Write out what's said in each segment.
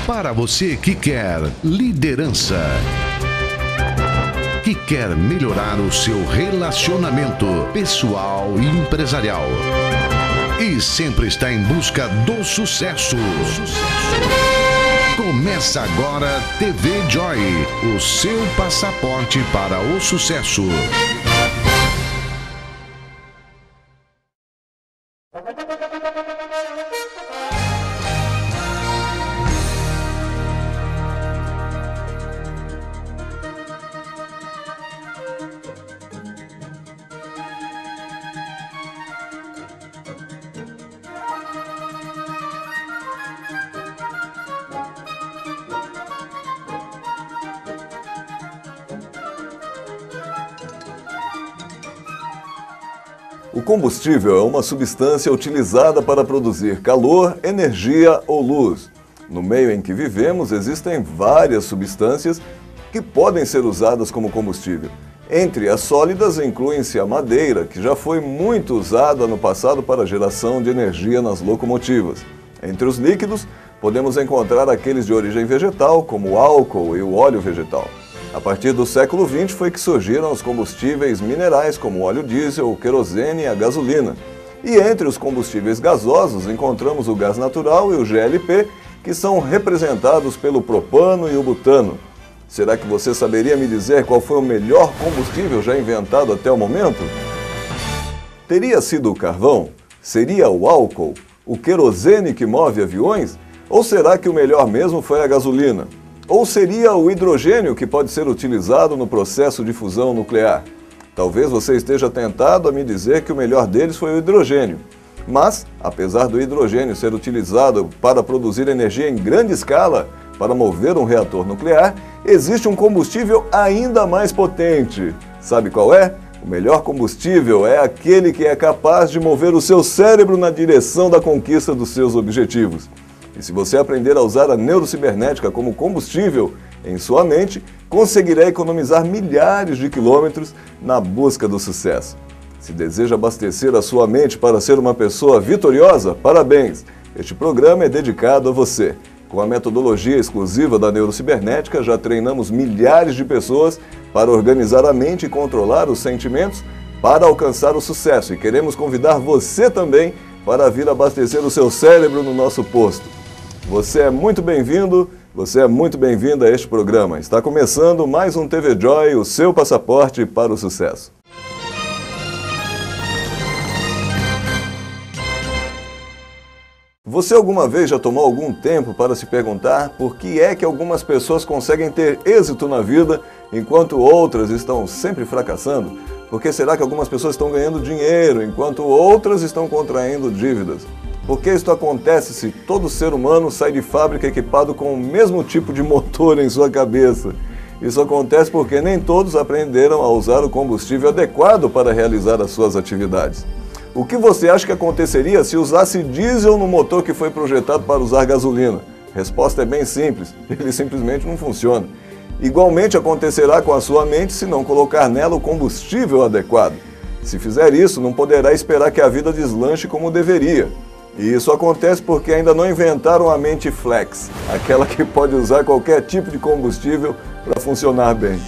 Para você que quer liderança, que quer melhorar o seu relacionamento pessoal e empresarial e sempre está em busca do sucesso. Começa agora TV Joy, o seu passaporte para o sucesso. O combustível é uma substância utilizada para produzir calor, energia ou luz. No meio em que vivemos, existem várias substâncias que podem ser usadas como combustível. Entre as sólidas incluem-se a madeira, que já foi muito usada no passado para a geração de energia nas locomotivas. Entre os líquidos, podemos encontrar aqueles de origem vegetal, como o álcool e o óleo vegetal. A partir do século XX foi que surgiram os combustíveis minerais, como o óleo diesel, o querosene e a gasolina. E entre os combustíveis gasosos encontramos o gás natural e o GLP, que são representados pelo propano e o butano. Será que você saberia me dizer qual foi o melhor combustível já inventado até o momento? Teria sido o carvão? Seria o álcool? O querosene que move aviões? Ou será que o melhor mesmo foi a gasolina? Ou seria o hidrogênio que pode ser utilizado no processo de fusão nuclear? Talvez você esteja tentado a me dizer que o melhor deles foi o hidrogênio. Mas, apesar do hidrogênio ser utilizado para produzir energia em grande escala, para mover um reator nuclear, existe um combustível ainda mais potente. Sabe qual é? O melhor combustível é aquele que é capaz de mover o seu cérebro na direção da conquista dos seus objetivos. E se você aprender a usar a neurocibernética como combustível em sua mente, conseguirá economizar milhares de quilômetros na busca do sucesso. Se deseja abastecer a sua mente para ser uma pessoa vitoriosa, parabéns! Este programa é dedicado a você. Com a metodologia exclusiva da neurocibernética, já treinamos milhares de pessoas para organizar a mente e controlar os sentimentos para alcançar o sucesso. E queremos convidar você também para vir abastecer o seu cérebro no nosso posto. Você é muito bem-vindo, você é muito bem-vinda a este programa. Está começando mais um TV Joy, o seu passaporte para o sucesso. Você alguma vez já tomou algum tempo para se perguntar por que é que algumas pessoas conseguem ter êxito na vida enquanto outras estão sempre fracassando? Por que será que algumas pessoas estão ganhando dinheiro enquanto outras estão contraindo dívidas? Por que isso acontece se todo ser humano sai de fábrica equipado com o mesmo tipo de motor em sua cabeça? Isso acontece porque nem todos aprenderam a usar o combustível adequado para realizar as suas atividades. O que você acha que aconteceria se usasse diesel no motor que foi projetado para usar gasolina? A resposta é bem simples, ele simplesmente não funciona. Igualmente acontecerá com a sua mente se não colocar nela o combustível adequado. Se fizer isso, não poderá esperar que a vida deslanche como deveria. E isso acontece porque ainda não inventaram a mente flex, aquela que pode usar qualquer tipo de combustível para funcionar bem.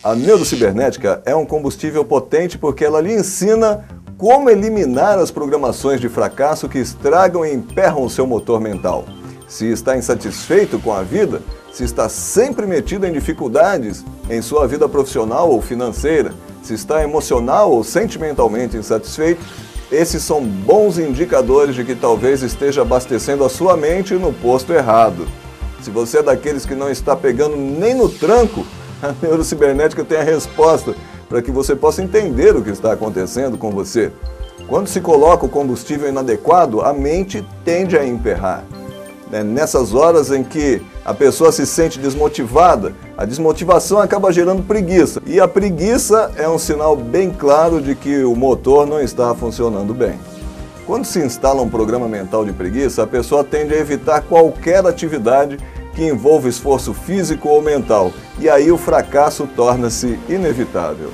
A neurocibernética é um combustível potente porque ela lhe ensina como eliminar as programações de fracasso que estragam e emperram o seu motor mental. Se está insatisfeito com a vida, se está sempre metido em dificuldades em sua vida profissional ou financeira, se está emocional ou sentimentalmente insatisfeito, esses são bons indicadores de que talvez esteja abastecendo a sua mente no posto errado. Se você é daqueles que não está pegando nem no tranco, a neurocibernética tem a resposta para que você possa entender o que está acontecendo com você. Quando se coloca o combustível inadequado, a mente tende a emperrar. Nessas horas em que a pessoa se sente desmotivada, a desmotivação acaba gerando preguiça. E a preguiça é um sinal bem claro de que o motor não está funcionando bem. Quando se instala um programa mental de preguiça, a pessoa tende a evitar qualquer atividade que envolva esforço físico ou mental. E aí o fracasso torna-se inevitável.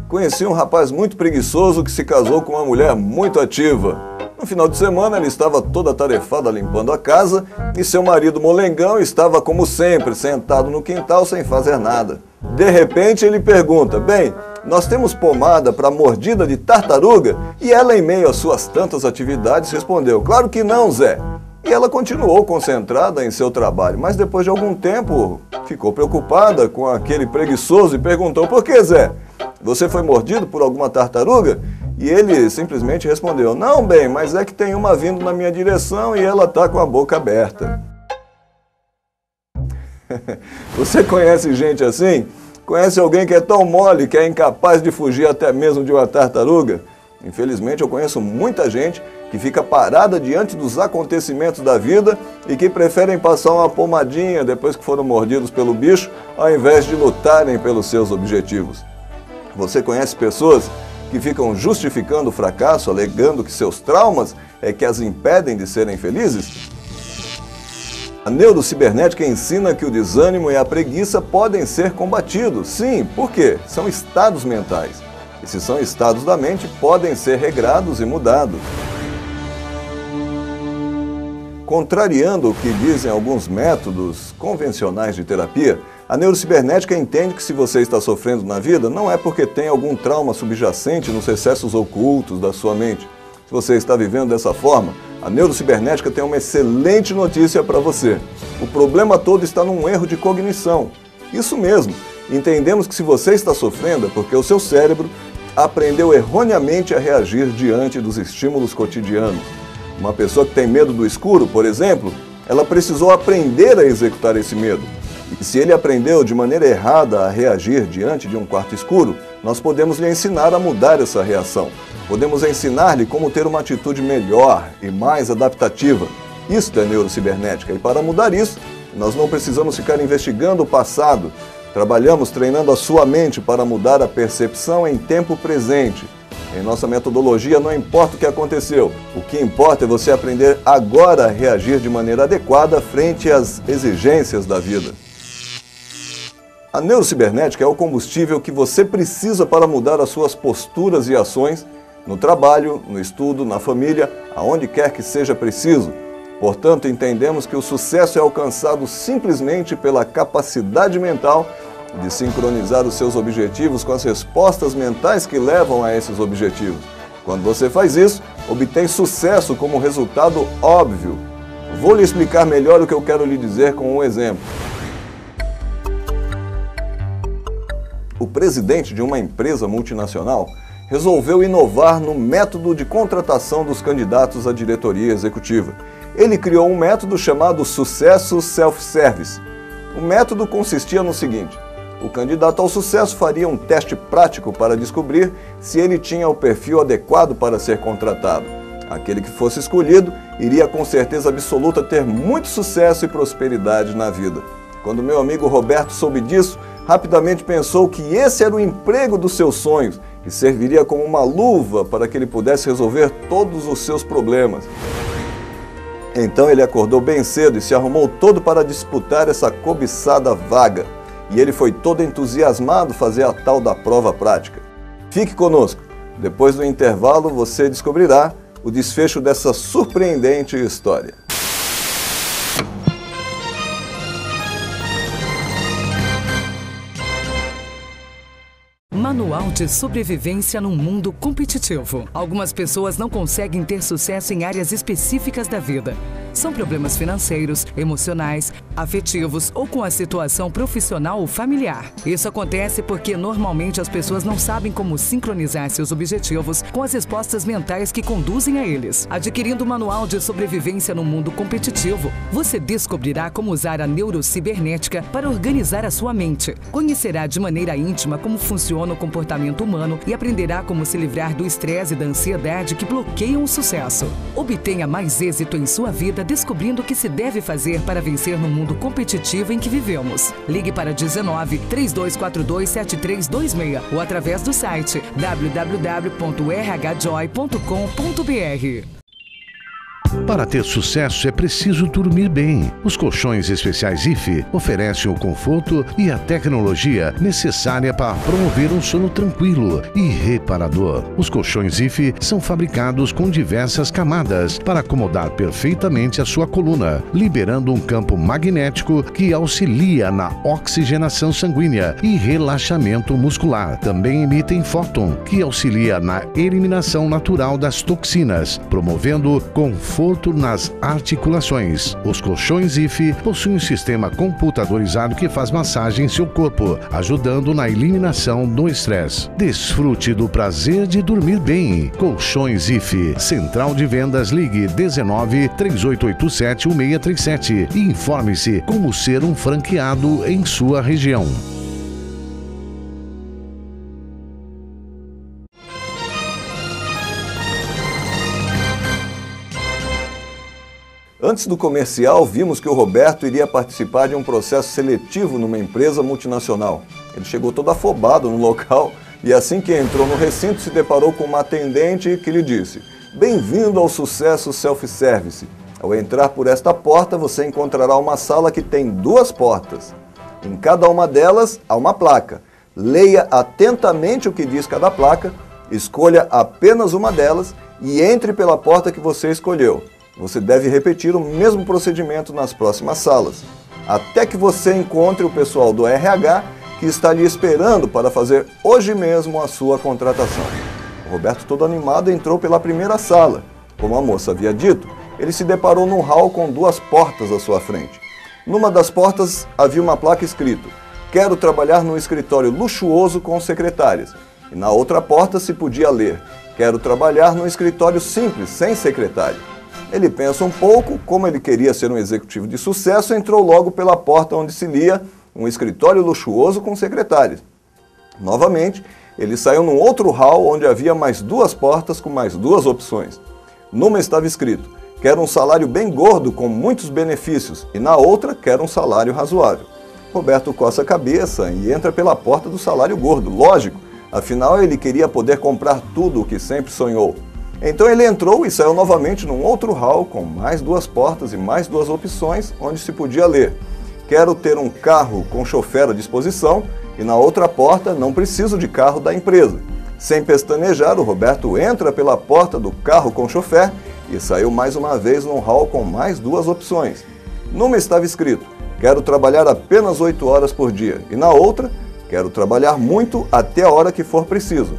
Conheci um rapaz muito preguiçoso que se casou com uma mulher muito ativa. No final de semana, ela estava toda atarefada limpando a casa e seu marido molengão estava, como sempre, sentado no quintal sem fazer nada. De repente, ele pergunta: bem, nós temos pomada para mordida de tartaruga? E ela, em meio às suas tantas atividades, respondeu: claro que não, Zé. E ela continuou concentrada em seu trabalho, mas depois de algum tempo ficou preocupada com aquele preguiçoso e perguntou: por que, Zé? Você foi mordido por alguma tartaruga? E ele simplesmente respondeu: não, bem, mas é que tem uma vindo na minha direção e ela está com a boca aberta. Você conhece gente assim? Conhece alguém que é tão mole que é incapaz de fugir até mesmo de uma tartaruga? Infelizmente, eu conheço muita gente que fica parada diante dos acontecimentos da vida e que preferem passar uma pomadinha depois que foram mordidos pelo bicho, ao invés de lutarem pelos seus objetivos. Você conhece pessoas que ficam justificando o fracasso, alegando que seus traumas é que as impedem de serem felizes? A neurocibernética ensina que o desânimo e a preguiça podem ser combatidos. Sim, por quê? São estados mentais. E se são estados da mente, podem ser regrados e mudados. Contrariando o que dizem alguns métodos convencionais de terapia, a neurocibernética entende que se você está sofrendo na vida, não é porque tem algum trauma subjacente nos recessos ocultos da sua mente. Se você está vivendo dessa forma, a neurocibernética tem uma excelente notícia para você. O problema todo está num erro de cognição. Isso mesmo, entendemos que se você está sofrendo é porque o seu cérebro aprendeu erroneamente a reagir diante dos estímulos cotidianos. Uma pessoa que tem medo do escuro, por exemplo, ela precisou aprender a executar esse medo. E se ele aprendeu de maneira errada a reagir diante de um quarto escuro, nós podemos lhe ensinar a mudar essa reação. Podemos ensinar-lhe como ter uma atitude melhor e mais adaptativa. Isto é neurocibernética, e para mudar isso, nós não precisamos ficar investigando o passado. Trabalhamos treinando a sua mente para mudar a percepção em tempo presente. Em nossa metodologia, não importa o que aconteceu. O que importa é você aprender agora a reagir de maneira adequada frente às exigências da vida. A neurocibernética é o combustível que você precisa para mudar as suas posturas e ações no trabalho, no estudo, na família, aonde quer que seja preciso. Portanto, entendemos que o sucesso é alcançado simplesmente pela capacidade mental de sincronizar os seus objetivos com as respostas mentais que levam a esses objetivos. Quando você faz isso, obtém sucesso como resultado óbvio. Vou lhe explicar melhor o que eu quero lhe dizer com um exemplo. O presidente de uma empresa multinacional resolveu inovar no método de contratação dos candidatos à diretoria executiva. Ele criou um método chamado Sucesso Self-Service. O método consistia no seguinte: o candidato ao sucesso faria um teste prático para descobrir se ele tinha o perfil adequado para ser contratado. Aquele que fosse escolhido iria com certeza absoluta ter muito sucesso e prosperidade na vida. Quando meu amigo Roberto soube disso, rapidamente pensou que esse era o emprego dos seus sonhos e serviria como uma luva para que ele pudesse resolver todos os seus problemas. Então ele acordou bem cedo e se arrumou todo para disputar essa cobiçada vaga. E ele foi todo entusiasmado fazer a tal da prova prática. Fique conosco. Depois do intervalo você descobrirá o desfecho dessa surpreendente história. Manual de sobrevivência num mundo competitivo. Algumas pessoas não conseguem ter sucesso em áreas específicas da vida. São problemas financeiros, emocionais, afetivos ou com a situação profissional ou familiar. Isso acontece porque normalmente as pessoas não sabem como sincronizar seus objetivos com as respostas mentais que conduzem a eles. Adquirindo o Manual de Sobrevivência no Mundo Competitivo, você descobrirá como usar a neurocibernética para organizar a sua mente. Conhecerá de maneira íntima como funciona o comportamento humano e aprenderá como se livrar do estresse e da ansiedade que bloqueiam o sucesso. Obtenha mais êxito em sua vida descobrindo o que se deve fazer para vencer no mundo competitivo em que vivemos. Ligue para 19 3242 7326 ou através do site www.rhjoy.com.br. Para ter sucesso é preciso dormir bem. Os colchões especiais IFE oferecem o conforto e a tecnologia necessária para promover um sono tranquilo e reparador. Os colchões IFE são fabricados com diversas camadas para acomodar perfeitamente a sua coluna, liberando um campo magnético que auxilia na oxigenação sanguínea e relaxamento muscular. Também emitem fóton, que auxilia na eliminação natural das toxinas, promovendo conforto nas articulações. Os colchões IFE possuem um sistema computadorizado que faz massagem em seu corpo, ajudando na eliminação do estresse. Desfrute do prazer de dormir bem. Colchões IFE. Central de Vendas, ligue 19 3887 1637 e informe-se como ser um franqueado em sua região. Antes do comercial, vimos que o Roberto iria participar de um processo seletivo numa empresa multinacional. Ele chegou todo afobado no local e assim que entrou no recinto se deparou com uma atendente que lhe disse: "Bem-vindo ao Sucesso Self-Service. Ao entrar por esta porta você encontrará uma sala que tem 2 portas. Em cada uma delas há uma placa. Leia atentamente o que diz cada placa, escolha apenas uma delas e entre pela porta que você escolheu. Você deve repetir o mesmo procedimento nas próximas salas, até que você encontre o pessoal do RH que está lhe esperando para fazer hoje mesmo a sua contratação." O Roberto, todo animado, entrou pela primeira sala. Como a moça havia dito, ele se deparou num hall com 2 portas à sua frente. Numa das portas havia uma placa escrito: "Quero trabalhar num escritório luxuoso com secretárias." E na outra porta se podia ler: "Quero trabalhar num escritório simples, sem secretária." Ele pensa um pouco, como ele queria ser um executivo de sucesso, entrou logo pela porta onde se lia: "Um escritório luxuoso com secretárias." Novamente, ele saiu num outro hall onde havia mais 2 portas com mais 2 opções. Numa estava escrito: "Quero um salário bem gordo com muitos benefícios", e na outra: "Quero um salário razoável." Roberto coça a cabeça e entra pela porta do salário gordo, lógico, afinal ele queria poder comprar tudo o que sempre sonhou. Então ele entrou e saiu novamente num outro hall com mais 2 portas e mais 2 opções, onde se podia ler: "Quero ter um carro com chofer à disposição", e na outra porta: "Não preciso de carro da empresa." Sem pestanejar, o Roberto entra pela porta do carro com chofer e saiu mais uma vez num hall com mais 2 opções. Numa estava escrito: "Quero trabalhar apenas 8 horas por dia", e na outra: "Quero trabalhar muito até a hora que for preciso."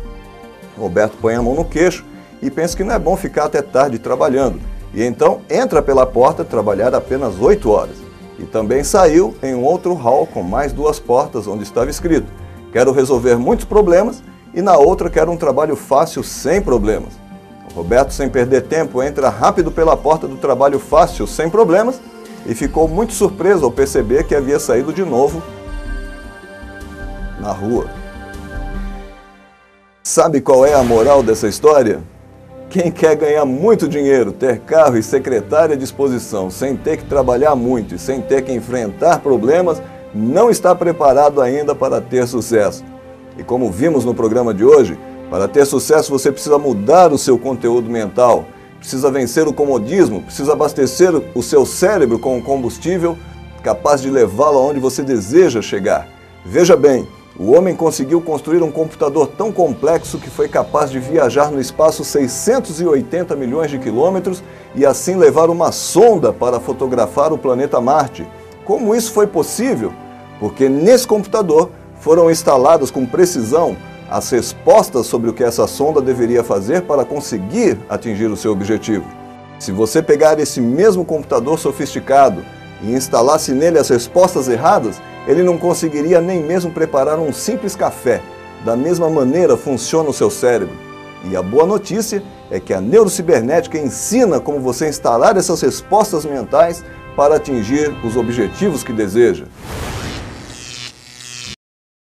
Roberto põe a mão no queixo e pensa que não é bom ficar até tarde trabalhando, e então entra pela porta trabalhar apenas 8 horas. E também saiu em um outro hall com mais 2 portas onde estava escrito: "Quero resolver muitos problemas", e na outra: "Quero um trabalho fácil sem problemas." O Roberto, sem perder tempo, entra rápido pela porta do trabalho fácil sem problemas e ficou muito surpreso ao perceber que havia saído de novo na rua. Sabe qual é a moral dessa história? Quem quer ganhar muito dinheiro, ter carro e secretária à disposição, sem ter que trabalhar muito e sem ter que enfrentar problemas, não está preparado ainda para ter sucesso. E como vimos no programa de hoje, para ter sucesso você precisa mudar o seu conteúdo mental, precisa vencer o comodismo, precisa abastecer o seu cérebro com um combustível capaz de levá-lo aonde você deseja chegar. Veja bem, o homem conseguiu construir um computador tão complexo que foi capaz de viajar no espaço 680 milhões de quilômetros e assim levar uma sonda para fotografar o planeta Marte. Como isso foi possível? Porque nesse computador foram instaladas com precisão as respostas sobre o que essa sonda deveria fazer para conseguir atingir o seu objetivo. Se você pegar esse mesmo computador sofisticado e instalasse nele as respostas erradas, ele não conseguiria nem mesmo preparar um simples café. Da mesma maneira funciona o seu cérebro. E a boa notícia é que a neurocibernética ensina como você instalar essas respostas mentais para atingir os objetivos que deseja.